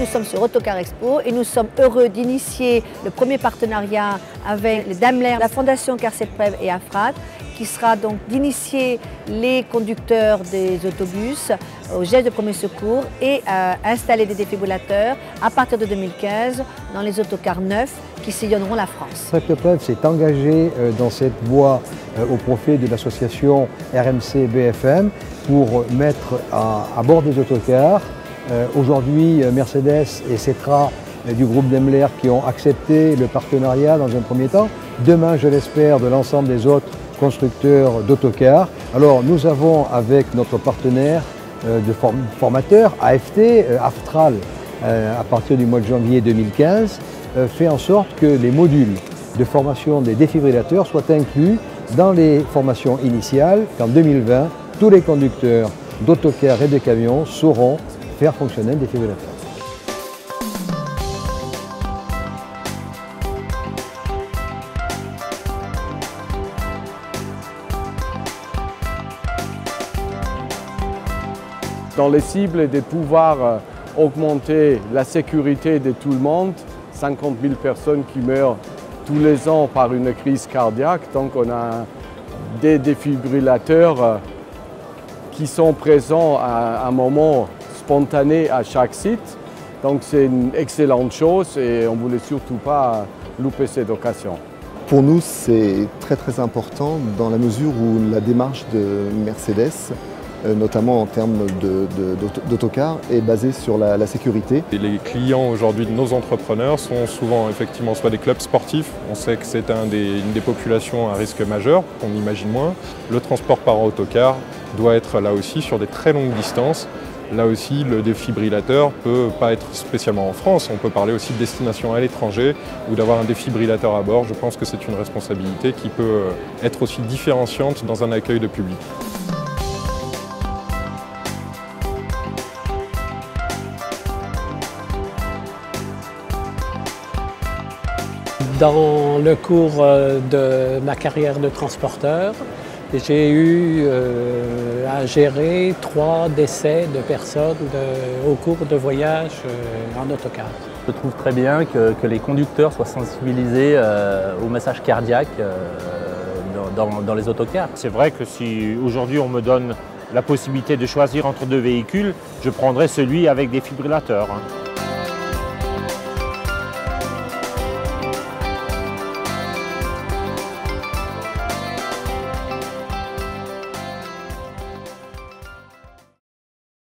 nous sommes sur Autocar Expo et nous sommes heureux d'initier le premier partenariat avec le Daimler, la Fondation Carceprev et AFRAD, qui sera donc d'initier les conducteurs des autobus au geste de premier secours et installer des défibrillateurs à partir de 2015 dans les autocars neufs qui sillonneront la France. Carceprev s'est engagé dans cette voie au profit de l'association RMC BFM pour mettre à bord des autocars aujourd'hui Mercedes et Cetra du groupe Daimler qui ont accepté le partenariat dans un premier temps. Demain, je l'espère, de l'ensemble des autres constructeurs d'autocars. Alors nous avons avec notre partenaire de formateur AFT, Aftral, à partir du mois de janvier 2015, fait en sorte que les modules de formation des défibrillateurs soient inclus dans les formations initiales, qu'en 2020, tous les conducteurs d'autocars et de camions sauront faire fonctionner le défibrillateur. Dans les cibles de pouvoir augmenter la sécurité de tout le monde, 50 000 personnes qui meurent tous les ans par une crise cardiaque, donc on a des défibrillateurs qui sont présents à un moment spontané à chaque site. Donc c'est une excellente chose et on ne voulait surtout pas louper cette occasion. Pour nous, c'est très important dans la mesure où la démarche de Mercedes, notamment en termes d'autocars, est basée sur la sécurité. Et les clients aujourd'hui de nos entrepreneurs sont souvent effectivement soit des clubs sportifs, on sait que c'est une des populations à risque majeur, on imagine moins. Le transport par autocar doit être là aussi sur des très longues distances. Là aussi, le défibrillateur ne peut pas être spécialement en France, on peut parler aussi de destination à l'étranger ou d'avoir un défibrillateur à bord. Je pense que c'est une responsabilité qui peut être aussi différenciante dans un accueil de public. Dans le cours de ma carrière de transporteur, j'ai eu à gérer 3 décès de personnes au cours de voyages en autocar. Je trouve très bien que les conducteurs soient sensibilisés au message cardiaque dans les autocars. C'est vrai que si aujourd'hui on me donne la possibilité de choisir entre 2 véhicules, je prendrais celui avec défibrillateur.